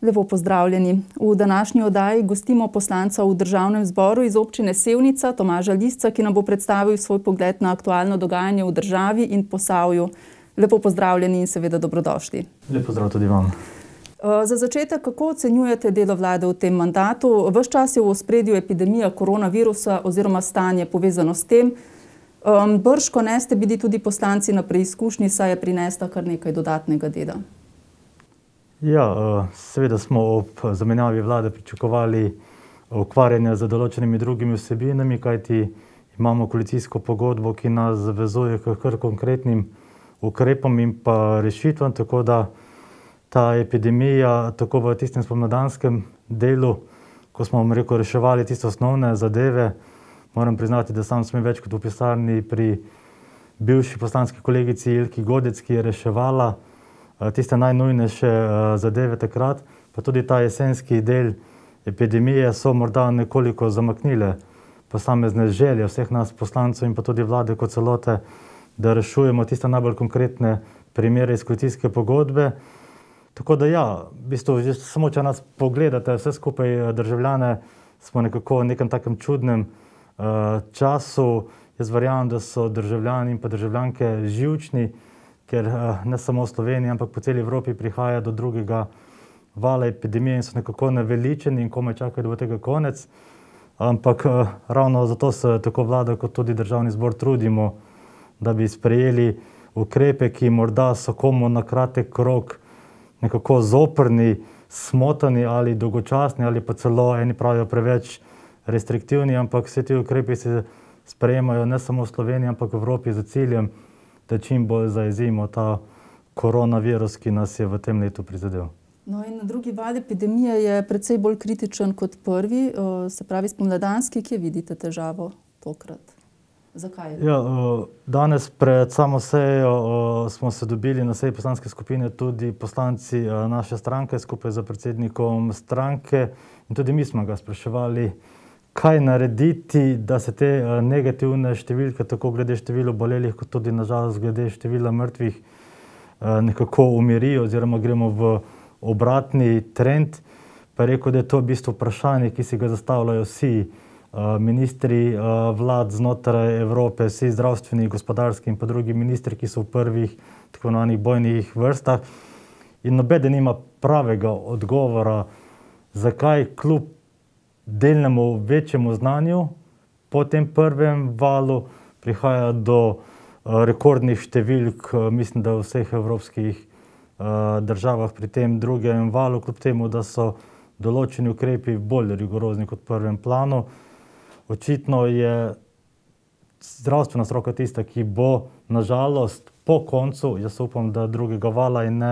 Lepo pozdravljeni. V današnji oddaji gostimo poslanca v Državnem zboru iz občine Sevnica, Tomaža Lisca, ki nam bo predstavil svoj pogled na aktualno dogajanje v državi in Posavju. Lepo pozdravljeni in seveda dobrodošli. Lep pozdrav tudi vam. Za začetek, kako ocenjujete delo vlade v tem mandatu? Ves čas je v ospredju epidemija koronavirusa oziroma stanje povezano s tem. Bržkone ste bili tudi poslanci na preizkušnji, saj je prinesla kar nekaj dodatnega dela. Ja, seveda smo ob zamenjavi vlade pričakovali ukvarjanje z določenimi drugimi vsebinami, kajti imamo koalicijsko pogodbo, ki nas zavezuje k kar konkretnim ukrepom in pa rešitvam, tako da ta epidemija, tako v tistem spomladanskem delu, ko smo, reševali tiste osnovne zadeve, moram priznati, da sam sem več kot v pisarni pri bivši poslanski kolegici Ilki Godec, ki je reševala tiste najnujnejše zadeve takrat, pa tudi ta jesenski del epidemije so morda nekoliko zamaknile posamezne želje vseh nas poslancev in pa tudi vlade kot celote, da rešujemo tiste najbolj konkretne primere iz koalicijske pogodbe. Tako da ja, v bistvu, samo če nas pogledate, vse skupaj državljane, smo nekako v nekem takem čudnem času. Jaz verjamem, da so državljani in pa državljanke živčni, ker ne samo v Sloveniji, ampak po celi Evropi prihaja do drugega vala epidemije in so nekako naveličeni in komaj čakajo, da bo tega konec. Ampak ravno zato se tako vlada kot tudi Državni zbor trudimo, da bi sprejeli ukrepe, ki morda so komu na kratek rok nekako zoprni, smotani ali dolgočasni ali pa celo eni pravijo preveč restriktivni, ampak vse ti ukrepi se sprejemajo ne samo v Sloveniji, ampak v Evropi za ciljem, da čim bolj zajezimo ta koronavirus, ki nas je v tem letu prizadel. No in drugi val epidemije je precej bolj kritičen kot prvi, se pravi spomladanski. Kje vidite težavo tokrat? Zakaj? Ja, danes pred samo sejo smo se dobili na seji poslanske skupine tudi poslanci naše stranke skupaj z predsednikom stranke in tudi mi smo ga spraševali, kaj narediti, da se te negativne številke, tako glede števila obolelih, kot tudi nažalost glede števila mrtvih, nekako umirijo oziroma gremo v obratni trend. Pa je rekel, da je to v bistvu vprašanje, ki si ga zastavljajo vsi ministri vlad znotraj Evrope, vsi zdravstveni, gospodarski in pa drugi ministri, ki so v prvih tako imenovanih bojnih vrstah. In nobeden nima pravega odgovora, zakaj kljub delnemu večjemu znanju po tem prvem valu prihaja do rekordnih številk, mislim, da v vseh evropskih državah pri tem drugem valu, kljub temu, da so določeni ukrepi bolj rigorozni kot v prvem planu. Očitno je zdravstvena stroka tista, ki bo nažalost po koncu, jaz upam, da drugega vala in ne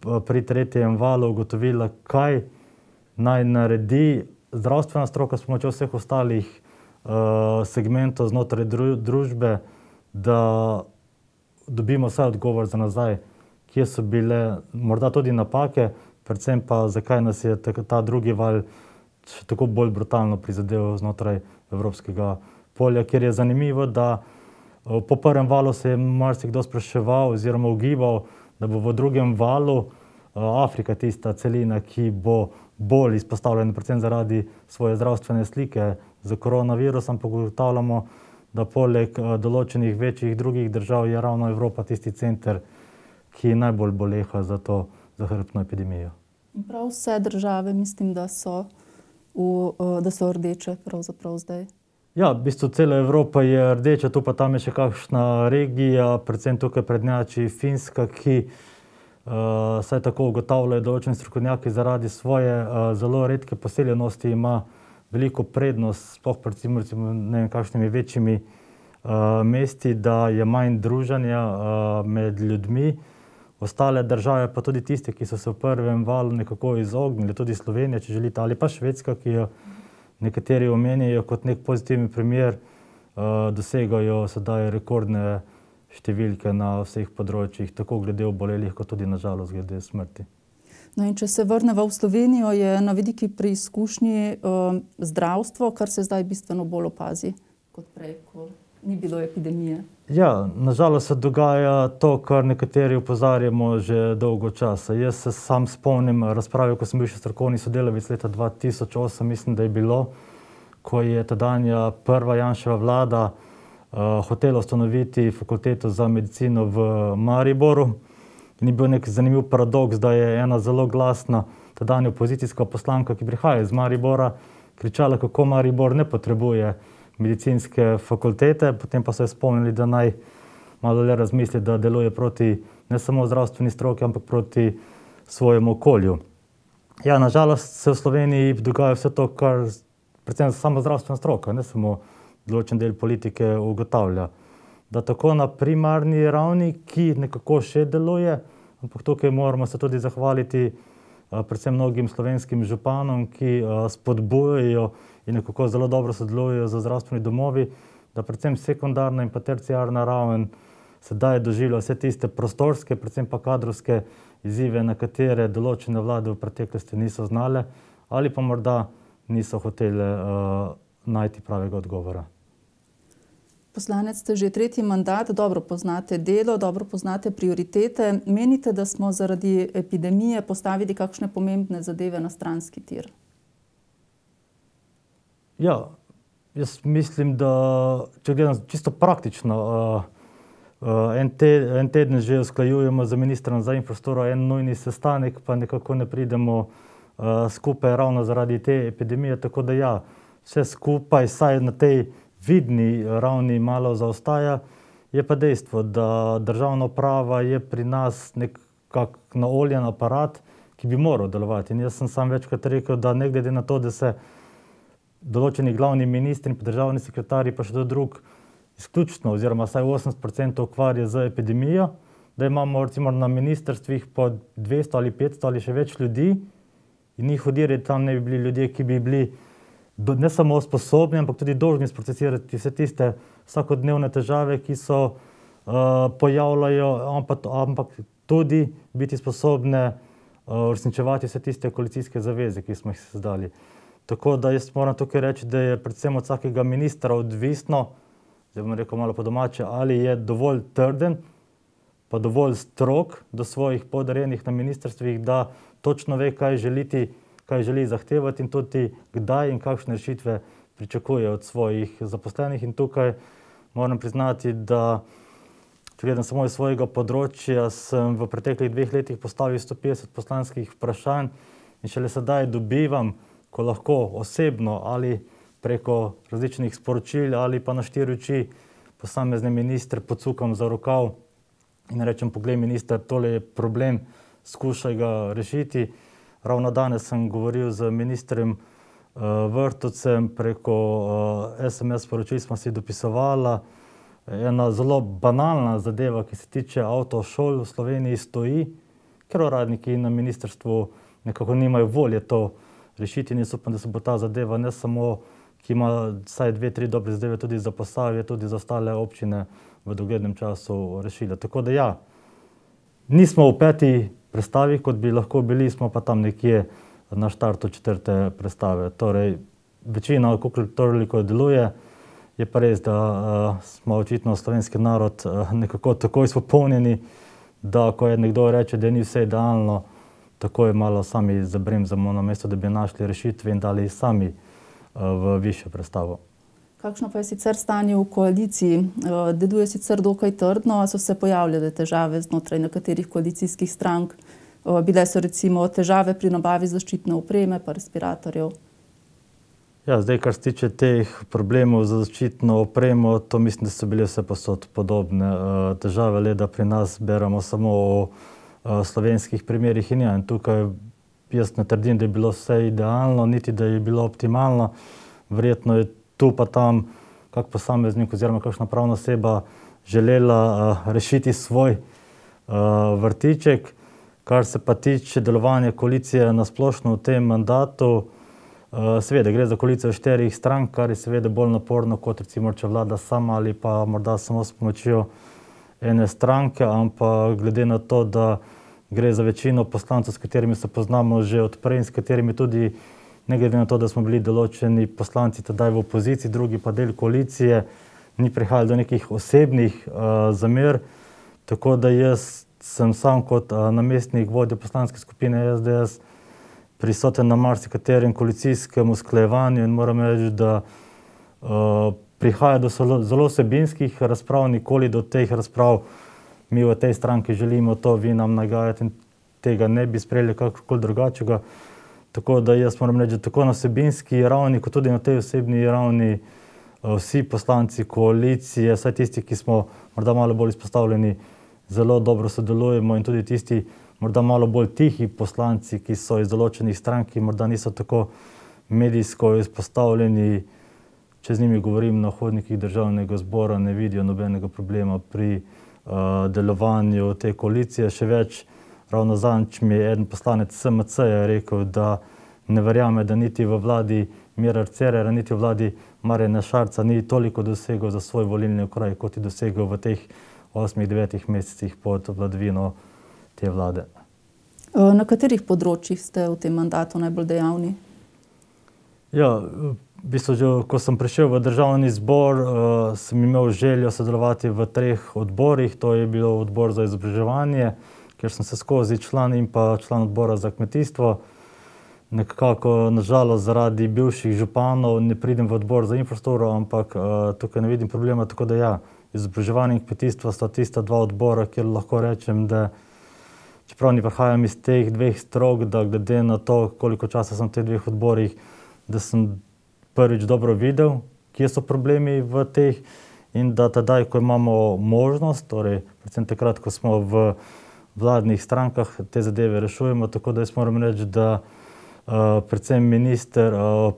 pri tretjem valu, ugotovila, kaj naj naredi zdravstvena stroka s pomočjo vseh ostalih segmentov znotraj družbe, da dobimo vsaj odgovor za nazaj, kje so bile morda tudi napake, predvsem pa zakaj nas je ta drugi val še tako bolj brutalno prizadel znotraj evropskega polja, ker je zanimivo, da po prvem valu se je marsikdo spraševal oziroma ugibal, da bo v drugem valu Afrika tista celina, ki bo bolj izpostavljena predvsem zaradi svoje zdravstvene slike za koronavirus, ampak ugotavljamo, da poleg določenih večjih drugih držav je ravno Evropa tisti center, ki najbolj boleha za to zahrbtno epidemijo. In prav vse države mislim, da so rdeče pravzaprav zdaj. Ja, v bistvu cela Evropa je rdeča, tu pa tam je še kakšna regija, predvsem tukaj prednjači Finska, ki saj tako ugotavljajo določeni strokovnjaki zaradi svoje zelo redke poseljenosti ima veliko prednost, sploh recimo ne vem kakšnimi večjimi mesti, da je manj druženja med ljudmi. Ostale države, pa tudi tiste, ki so se v prvem valu nekako izognili, tudi Slovenija, če želite, ali pa Švedska, ki jo nekateri omenjajo kot nek pozitiven primer, dosegajo sedaj rekordne številke na vseh področjih, tako glede obolelih, kot tudi nažalost glede smrti. No in če se vrneva v Slovenijo, je na veliki preizkušnji zdravstvo, kar se zdaj bistveno bolj opazi kot prej, ko ni bilo epidemije. Ja, nažalost se dogaja to, kar nekateri opozarjamo že dolgo časa. Jaz se sam spomnim razprave, ko sem bil še strokovni sodelavec leta 2008, mislim, da je bilo, ko je tedanja prva Janševa vlada hotela ustanoviti fakulteto za medicino v Mariboru. In je bil nek zanimiv paradoks, da je ena zelo glasna tedanja opozicijska poslanka, ki prihaja iz Maribora, kričala, kako Maribor ne potrebuje medicinske fakultete, potem pa so jo spomnili, da naj malo le razmisli, da deluje proti ne samo zdravstveni stroki, ampak proti svojemu okolju. Ja, nažalost se v Sloveniji dogaja vse to, kar predvsem samo zdravstvena stroka, ne samo določen del politike ugotavlja. Da tako na primarni ravni, ki nekako še deluje, ampak tukaj moramo se tudi zahvaliti predvsem mnogim slovenskim županom, ki spodbujajo in nekako zelo dobro sodelujejo z zdravstveni domovi, da predvsem sekundarna in pa terciarna raven sedaj doživlja vse tiste prostorske, predvsem pa kadrovske izzive, na katere določene vlade v preteklosti niso znale ali pa morda niso hotele najti pravega odgovora. Poslanec ste že tretji mandat, dobro poznate delo, dobro poznate prioritete. Menite, da smo zaradi epidemije postavili kakšne pomembne zadeve na stranski tir? Ja, jaz mislim, da če gledam čisto praktično, en teden že usklajujemo z ministrom za infrastrukturo en nujni sestanek, pa nekako ne pridemo skupaj ravno zaradi te epidemije, tako da ja, vse skupaj, saj na tej vidni ravni malo zaostaja, je pa dejstvo, da državna uprava je pri nas nekak naoljen aparat, ki bi moral delovati. In jaz sem sam večkrat rekel, da ne glede na to, da se določeni glavni ministri in državni sekretarji pa še do drug izključno oziroma vsaj 80% ukvarja z epidemijo, da imamo recimo na ministrstvih po 200 ali 500 ali še več ljudi in njih odire tam ne bi bili ljudje, ki bi bili ne samo sposobni, ampak tudi dolžni sprocesirati vse tiste vsakodnevne težave, ki so pojavljajo, ampak tudi biti sposobne uresničevati vse tiste koalicijske zaveze, ki smo jih zdali. Tako da jaz moram tukaj reči, da je predvsem od vsakega ministra odvisno, zdaj bom rekel malo po domače, ali je dovolj trden, pa dovolj strog do svojih podarjenih na ministrstvih, da točno ve, kaj želi zahtevati in tudi kdaj in kakšne rešitve pričakuje od svojih zaposlenih. In tukaj moram priznati, da če gledam samo iz svojega področja, sem v preteklih 2 letih postavil 150 poslanskih vprašanj in šele sedaj dobivam, ko lahko osebno ali preko različnih sporočil ali pa na 4 oči posamezne ministre pocukam za rokav in rečem, poglej minister, tole je problem, skušaj ga rešiti. Ravno danes sem govoril z ministrem Vrtovcem, preko SMS sporočil smo si dopisovala. Ena zelo banalna zadeva, ki se tiče avtošol v Sloveniji stoji, ker uradniki na ministrstvu nekako nimajo volje to rešiti in jaz upam, da se bo ta zadeva ne samo, ki ima vsaj 2-3 dobre zadeve tudi za Posavje, tudi za ostale občine v doglednem času rešila. Tako da ja, nismo v 5. prestavi, kot bi lahko bili, smo pa tam nekje na štartu 4. prestave. Torej, večina, koliko deluje, je pa res, da smo očitno slovenski narod nekako tako izpopolnjeni, da ko je nekdo reče, da ni vse idealno, tako je malo sami zabremzamo, namesto da bi našli rešitve in dali sami v višjo prestavo. Kakšno pa je sicer stanje v koaliciji? Deluje sicer dokaj trdno, so se pojavljale težave znotraj nekaterih koalicijskih strank. Bile so recimo težave pri nabavi zaščitne opreme pa respiratorjev. Ja, zdaj, kar se tiče teh problemov za zaščitno opremo, to mislim, da so bile vse posod podobne težave, le da pri nas beremo samo o slovenskih primerih in ja, in tukaj jaz ne trdim, da je bilo vse idealno, niti da je bilo optimalno. Verjetno je tu pa tam kak posameznik oziroma kakšna pravna oseba želela rešiti svoj vrtiček. Kar se pa tiče delovanja koalicije na splošno v tem mandatu, seveda gre za koalicijo 4 strank, kar je seveda bolj naporno, kot recimo, če vlada sama ali pa morda samo s pomočjo ene stranke, ampak glede na to, da gre za večino poslancev, s katerimi se poznamo že od prej in s katerimi tudi, ne glede na to, da smo bili določeni poslanci tedaj v opoziciji, drugi pa del koalicije, ni prihajalo do nekih osebnih zamer, tako da jaz sem sam kot namestnik vodje poslanske skupine SDS prisoten na marsikaterem koalicijskem usklajevanju in moram reči, da prihaja do zelo vsebinskih razprav, nikoli do teh razprav mi v tej stranki želimo to, vi nam nagajate in tega ne bi sprejeli kakorkoli drugačega. Tako da jaz moram reči, da tako na vsebinski ravni, kot tudi na tej osebni ravni vsi poslanci koalicije, vsaj tisti, ki smo morda malo bolj izpostavljeni, zelo dobro sodelujemo in tudi tisti morda malo bolj tihi poslanci, ki so iz določenih strank, ki morda niso tako medijsko izpostavljeni, če z njimi govorim na hodnikih Državnega zbora, ne vidijo nobenega problema pri delovanju te koalicije. Še več, ravno zadnjič mi je eden poslanec SMC-ja rekel, da ne verjame, da niti v vladi Mira Cerarja, niti v vladi Marjana Šarca ni toliko dosegel za svoj volilni okraj, kot je dosegel v teh 8-9 mesecih pod vladavino te vlade. Na katerih področjih ste v tem mandatu najbolj dejavni? Ja, v bistvu že, ko sem prišel v Državni zbor, sem imel željo sodelovati v 3 odborih. To je bilo odbor za izobraževanje, kjer sem se skozi član in pa član odbora za kmetijstvo. Nekako, nažalost, zaradi bivših županov ne pridem v odbor za infrastrukturo, ampak tukaj ne vidim problema, tako da ja, izobraževanje in kmetijstvo sta tista 2 odbora, kjer lahko rečem, da čeprav ni prihajam iz teh 2 strok, da glede na to, koliko časa sem v teh 2 odborih, da sem prvič dobro videl, kje so problemi v teh in da tedaj, ko imamo možnost, torej predvsem takrat, ko smo v vladnih strankah, te zadeve rešujemo, tako da jaz moram reči, da predvsem minister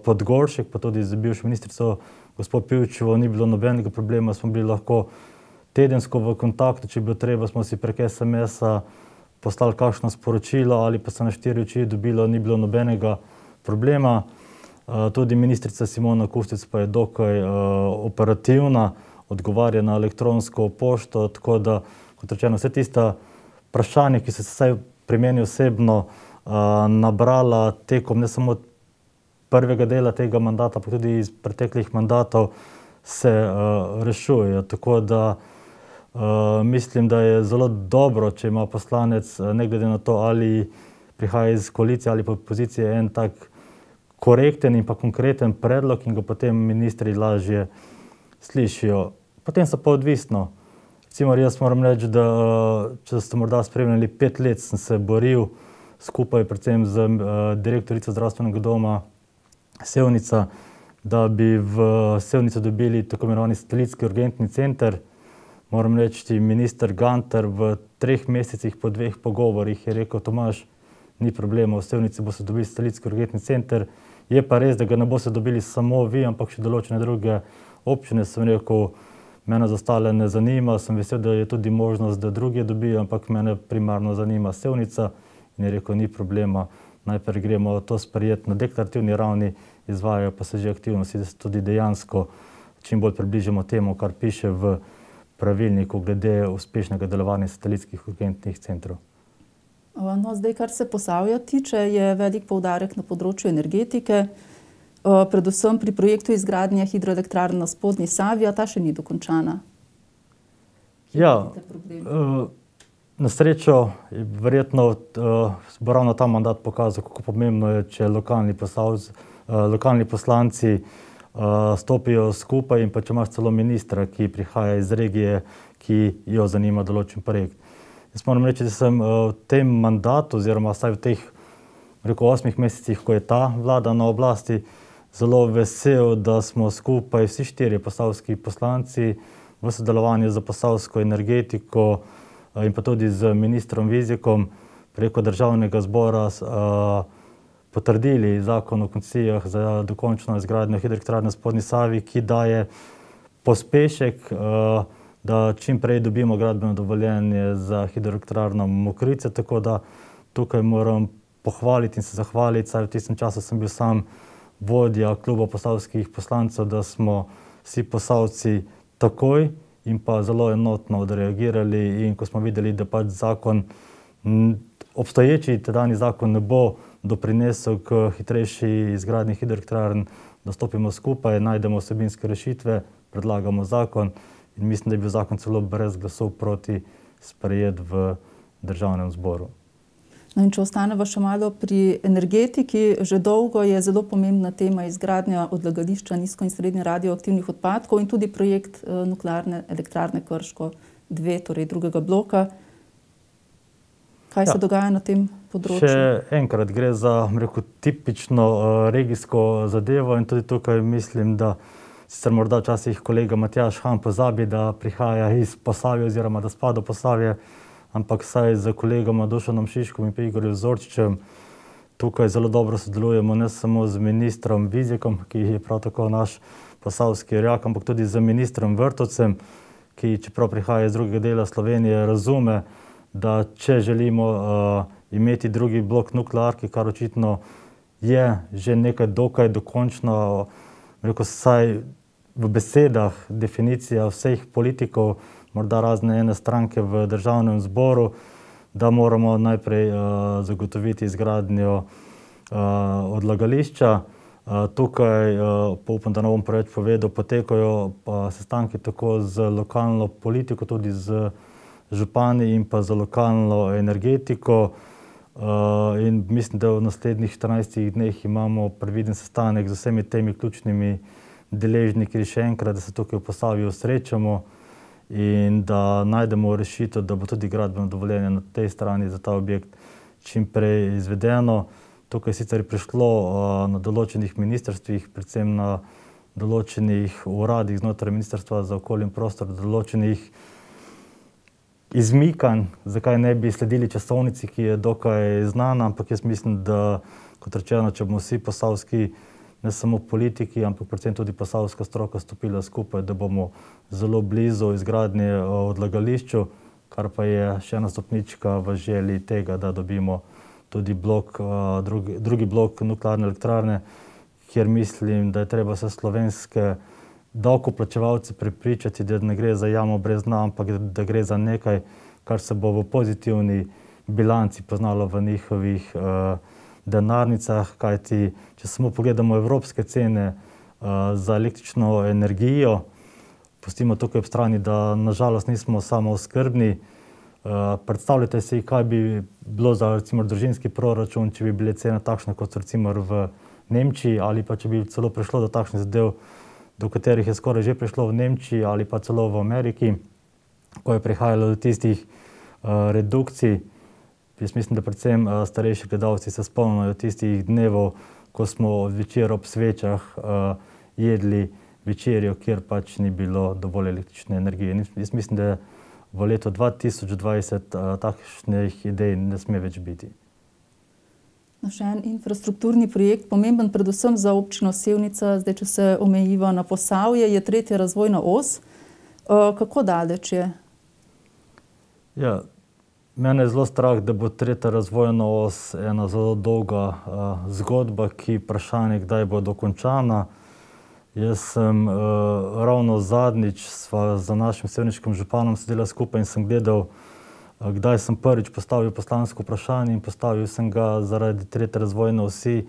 Podgoršek, pa tudi z bivšo ministrico gospod Pivčevo ni bilo nobenega problema, smo bili lahko tedensko v kontaktu, če bi bilo treba, smo si prek SMS-a poslali kakšno sporočilo ali pa se na 4 oči dobilo, ni bilo nobenega problema. Tudi ministrica Simona Kustec pa je dokaj operativna, odgovarja na elektronsko pošto, tako da, kot rečeno, vse tista vprašanja, ki so se vsaj pri meni osebno nabrala tekom ne samo prvega dela tega mandata, pa tudi iz preteklih mandatov, se rešujejo. Tako da mislim, da je zelo dobro, če ima poslanec, ne glede na to, ali prihaja iz koalicije ali pa opozicije, en tak korekten in pa konkreten predlog in ga potem ministri lažje slišijo. Potem so pa odvisno. Recimo, jaz moram reči, da če ste morda spremljali 5 let, sem se boril skupaj predvsem z direktorico zdravstvenega doma Sevnica, da bi v Sevnico dobili tako imenovani satelitski urgentni center. Moram reči, minister Gantar v 3 mesecih po 2 pogovorih je rekel, Tomaž, ni problema, v Sevnici bo se dobili satelitski urgentni center. Je pa res, da ga ne bo se dobili samo vi, ampak še določene druge občine. Sem rekel, mene za ostale ne zanima, sem vesel, da je tudi možnost, da drugi dobijo, ampak mene primarno zanima Sevnica. In je rekel, ni problema, najprej gremo to sprejeti na deklarativni ravni, izvajajo pa se že aktivnosti, da se tudi dejansko čim bolj približamo temu, kar piše v pravilniku glede uspešnega delovanja satelitskih urgentnih centrov. No, zdaj, kar se Posavja tiče, je velik poudarek na področju energetike, predvsem pri projektu izgradnje hidroelektrarn na spodnji Savi, a ta še ni dokončana. Ja, na srečo je verjetno bo ravno ta mandat pokazal, kako pomembno je, če lokalni poslanci stopijo skupaj in pa če imaš celo ministra, ki prihaja iz regije, ki jo zanima določen projekt. Jaz moram reči, da sem v tem mandatu, oziroma vsaj v teh 8 mesecih, ko je ta vlada na oblasti, zelo vesel, da smo skupaj vsi 4 posavski poslanci v sodelovanju z posavsko energetiko in pa tudi z ministrom Vizjakom preko Državnega zbora potrdili zakon o koncesijah za dokončno izgradnjo hidroelektrarne na spodnji Savi, ki daje pospešek, da čim prej dobimo gradbeno dovoljenje za hidroelektrarno Mokrice, tako da tukaj moram pohvaliti in se zahvaliti, saj v tistem času sem bil sam vodja kluba posavskih poslancev, da smo vsi Posavci takoj in pa zelo enotno odreagirali, in ko smo videli, da pač zakon, obstoječi tedajni zakon ne bo doprinesel k hitrejši izgradnji hidroelektrarn, da stopimo skupaj, najdemo vsebinske rešitve, predlagamo zakon in mislim, da je bil zakon celo brez glasov proti sprejet v Državnem zboru. No in če ostaneva še malo pri energetiki, že dolgo je zelo pomembna tema izgradnja odlagališča nizko in srednje radioaktivnih odpadkov in tudi projekt nuklearne elektrarne Krško 2, torej drugega bloka. Kaj se dogaja na tem področju? Še enkrat gre za, tipično regijsko zadevo in tudi tukaj mislim, da sicer morda včasih kolega Matjaž Han pozabi, da prihaja iz Posavja oziroma da spada v Posavje, ampak saj z kolegoma Dušanom Šiškom in pa Igorjem Zorčičem tukaj zelo dobro sodelujemo, ne samo z ministrom Vizjakom, ki je prav tako naš posavski orjak, ampak tudi z ministrom Vrtovcem, ki čeprav prihaja iz drugega dela Slovenije, razume, da če želimo imeti drugi blok nuklearki, kar očitno je že nekaj dokaj dokončno, saj v besedah definicija vseh politikov, morda razne ene stranke v Državnem zboru, da moramo najprej zagotoviti izgradnjo odlagališča. Tukaj, upam, da ne bom preveč povedal, potekajo sestanki tako z lokalno politiko, tudi z župani in pa z lokalno energetiko. In mislim, da v naslednjih 14 dneh imamo predviden sestanek z vsemi temi ključnimi deležniki še enkrat, da se tukaj v Posavju srečamo in da najdemo rešitev, da bo tudi gradbeno dovoljenje na tej strani za ta objekt čim prej izvedeno. Tukaj sicer je prišlo na določenih ministrstvih, predvsem na določenih uradih znotraj Ministrstva za okolje in prostor, določenih izmikanj, zakaj ne bi sledili časovnici, ki je dokaj znana, ampak jaz mislim, da, kot rečeno, če bomo vsi posavski, ne samo politiki, ampak predvsem tudi posavska stroka stopila skupaj, da bomo zelo blizu izgradnje odlagališču, kar pa je še ena stopnička v želji tega, da dobimo tudi drugi blok nuklearne elektrarne, kjer mislim, da je treba vse slovenske davkoplačevalce prepričati, da ne gre za jamo brez dna, ampak da gre za nekaj, kar se bo v pozitivni bilanci poznalo v njihovih denarnicah, kajti če samo pogledamo evropske cene za električno energijo, pustimo tukaj ob strani, da nažalost nismo samooskrbni. Predstavljajte si, kaj bi bilo za recimo družinski proračun, če bi bile cene takšne, kot so recimo v Nemčiji, ali pa če bi celo prišlo do takšnih zadev, do katerih je skoraj že prišlo v Nemčiji ali pa celo v Ameriki, ko je prihajalo do tistih redukcij. Jaz mislim, da predvsem starejši gledalci se spomnijo tistih dnevov, ko smo večer ob svečah jedli večerjo, kjer pač ni bilo dovolj električne energije. Jaz mislim, da v letu 2020 takšnih idej ne sme več biti. Še en infrastrukturni projekt, pomemben predvsem za občino Sevnica, zdaj če se omejiva na Posavje, je 3. razvojna os. Kako daleč je? Ja, mene je zelo strah, da bo 3. razvojna os ena zelo dolga zgodba, ki vprašanje, kdaj bo dokončana. Jaz sem ravno zadnjič z našim sevniškim županom sedela skupaj in sem gledal, kdaj sem prvič postavil poslansko vprašanje in postavil sem ga zaradi 3. razvojne osi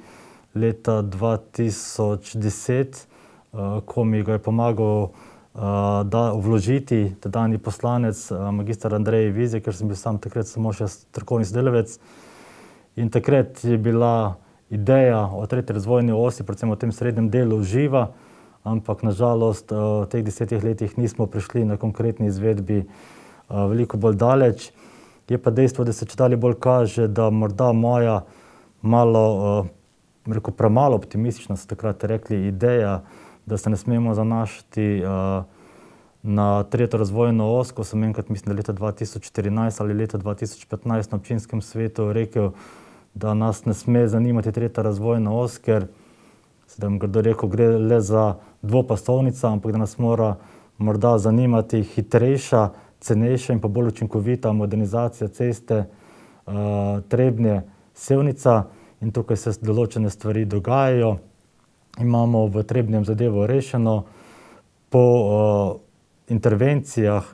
leta 2010, ko mi ga je pomagal vložiti tedanji poslanec magister Andrej Vizjak, ker sem bil sam takrat samo še strokovni sodelavec. In takrat je bila ideja o 3. razvojni osi, predvsem o tem srednjem delu, živa, ampak nažalost v teh 10 letih nismo prišli na konkretni izvedbi veliko bolj daleč. Je pa dejstvo, da se čedalje bolj kaže, da morda moja premalo optimistična, so takrat rekli, ideja, da se ne smemo zanašati na 3. razvojno os, ko sem enkrat, mislim, da leta 2014 ali leta 2015 na občinskem svetu rekel, da nas ne sme zanimati 3. razvojna os, ker, sedaj bom grdo rekel, gre le za dvopasovnica, ampak da nas mora morda zanimati hitrejša, cenejša in pa bolj učinkovita modernizacija ceste Trebnje-Sevnica in tukaj se določene stvari dogajajo. Imamo v Trebnjem zadevo rešeno. Po intervencijah,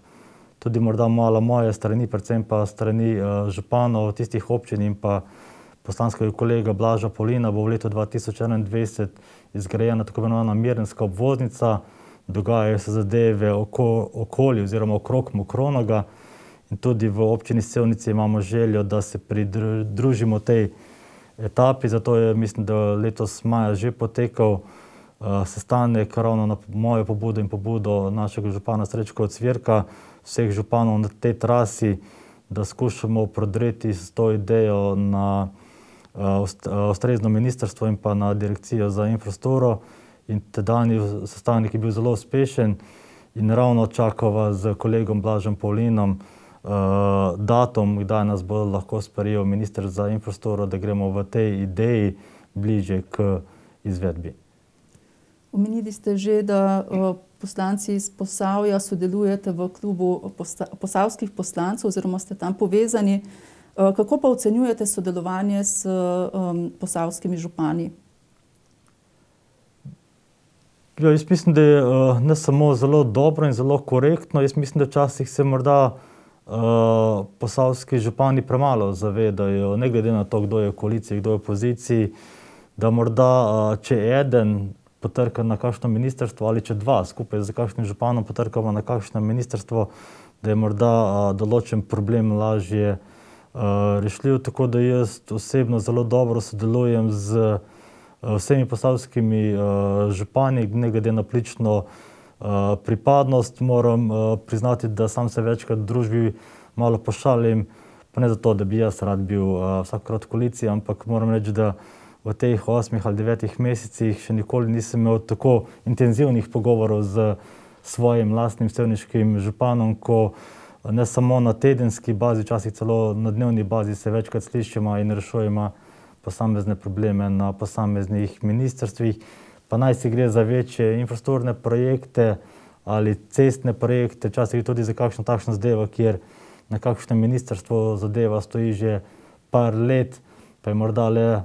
tudi morda malo moje strani, predvsem pa strani županov tistih občin in pa poslanskega kolega Blaža Polina, bo v letu 2021 izgrajena tako imenovana Mirnska obvoznica. dogajajo se zadeve okoli oziroma okrog Mokronoga. In tudi v občini Sevnici imamo željo, da se pridružimo tej etapi, zato je, mislim, da letos maja že potekal sestanek ravno na mojo pobudo in pobudo našega župana Srečka Ocvirka, vseh županov na tej trasi, da skušamo prodreti s to idejo na ustrezno ministrstvo in pa na direkcijo za infrastrukturo. In tedanji sestanek je bil zelo uspešen in ravno čakava z kolegom Blažem Pavlinom datum, kdaj nas bo lahko sprejel minister za infrastrukturo, da gremo v tej ideji bliže k izvedbi. Omenili ste že, da poslanci iz Posavja sodelujete v klubu posavskih poslancev oziroma ste tam povezani. Kako pa ocenjujete sodelovanje s posavskimi župani? Ja, jaz mislim, da je ne samo zelo dobro in zelo korektno, jaz mislim, da včasih se morda posavski župani premalo zavedajo, ne glede na to, kdo je v koaliciji, kdo je v opoziciji, da morda, če eden potrka na kakšno ministrstvo ali če dva skupaj z kakšnim županom potrkamo na kakšno ministrstvo, da je morda določen problem lažje rešljiv. Tako da jaz osebno zelo dobro sodelujem z vsemi posavskimi župani, ne glede na politično pripadnost. Moram priznati, da sam se večkrat v družbi malo pošalim, pa ne zato, da bi jaz rad bil vsakokrat v koaliciji, ampak moram reči, da v teh 8 ali 9 mesecih še nikoli nisem imel tako intenzivnih pogovorov z svojim lastnim sevniškim županom, ko ne samo na tedenski bazi, včasih celo na dnevni bazi se večkrat slišimo in rešujemo posamezne probleme na posameznih ministrstvih. Pa naj si gre za večje infrastrukturne projekte ali cestne projekte, včasih tudi za kakšno takšno zadevo, kjer na kakšnem ministrstvu zadeva stoji že par let, pa je morda le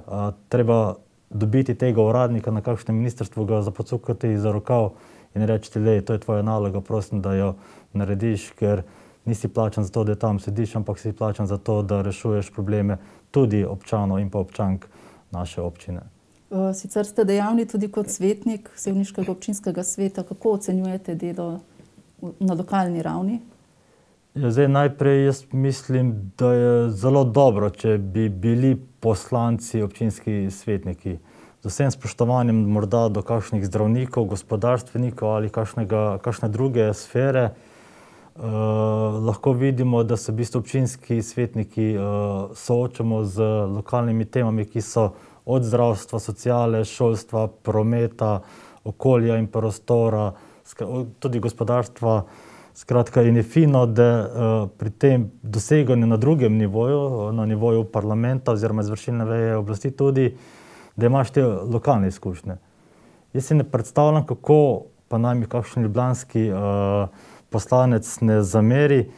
treba dobiti tega uradnika na kakšnem ministrstvu, ga zapocukati za rokav in reči, to je tvoja naloga, prosim, da jo narediš, ker nisi plačan za to, da tam sediš, ampak si plačan za to, da rešuješ probleme tudi občanov in pa občank naše občine. Sicer ste dejavni tudi kot svetnik Sevniškega občinskega sveta. Kako ocenjujete delo na lokalni ravni? Zdaj, najprej jaz mislim, da je zelo dobro, če bi bili poslanci občinski svetniki. Z vsem spoštovanjem morda do kakšnih zdravnikov, gospodarstvenikov ali kakšne druge sfere, lahko vidimo, da se v bistvu občinski svetniki soočamo z lokalnimi temami, ki so od zdravstva, sociale, šolstva, prometa, okolja in prostora, tudi gospodarstva. Skratka, in je fino, da pri tem doseganju na drugem nivoju, na nivoju parlamenta oziroma izvršilne veje oblasti tudi, da imaš te lokalne izkušnje. Jaz si ne predstavljam, kako pa naj mi kakšen ljubljanski poslanec ne zameri.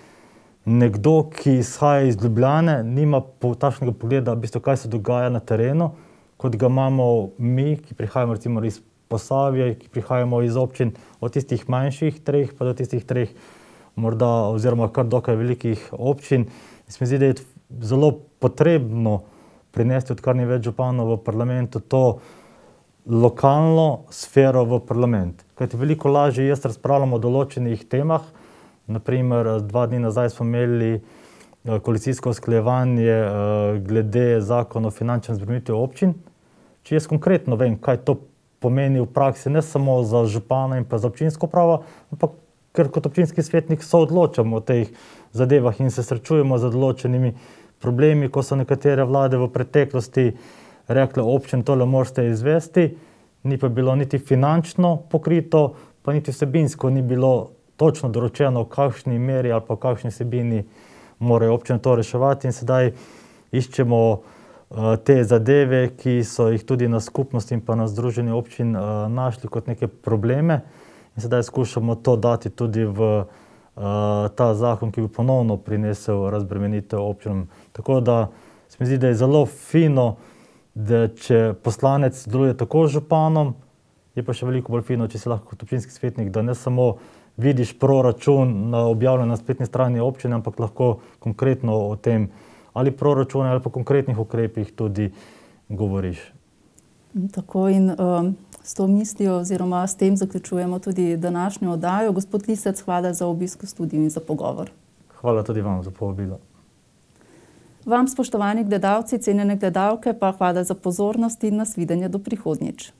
Nekdo, ki izhaja iz Ljubljane, nima takšnega pogleda, v bistvu, kaj se dogaja na terenu, kot ga imamo mi, ki prihajamo recimo iz Posavja, ki prihajamo iz občin od tistih manjših treh, pa do tistih treh morda oziroma kar dokaj velikih občin. In se mi zdi, da je zelo potrebno prinesti, odkar ni več županov v parlamentu, to lokalno sfero v parlament. Kajti veliko lažje jaz razpravljam o določenih temah. Naprimer, 2 dni nazaj smo imeli koalicijsko usklajevanje glede zakona o finančnem razbremenitvi občin. Če jaz konkretno vem, kaj to pomeni v praksi, ne samo za župana in pa za občinsko upravo, ampak ker kot občinski svetnik soodločamo o teh zadevah in se srečujemo z določenimi problemi, ko so nekatere vlade v preteklosti rekle, občin tole morate izvesti, ni pa bilo niti finančno pokrito, pa niti vsebinsko ni bilo točno določeno, v kakšni meri ali pa v kakšni vsebini morajo občine to reševati in sedaj iščemo te zadeve, ki so jih tudi na skupnosti in pa na združenju občin našli kot neke probleme in sedaj skušamo to dati tudi v ta zakon, ki bi ponovno prinesel razbremenitev občinam. Tako da se mi zdi, da je zelo fino, da če poslanec deluje tako z županom, je pa še veliko bolj fino, če si lahko kot občinski svetnik, da ne samo vidiš proračun objavljen na spletni strani občine, ampak lahko konkretno o tem ali proračune ali pa konkretnih ukrepih tudi govoriš. Tako in s to mislijo oziroma s tem zaključujemo tudi današnjo oddajo. Gospod Lisec, hvala za obisk v studiu in za pogovor. Hvala tudi vam za povabilo. Vam, spoštovani gledalci, cenjene gledalke, pa hvala za pozornost in nasvidenje do prihodnjič.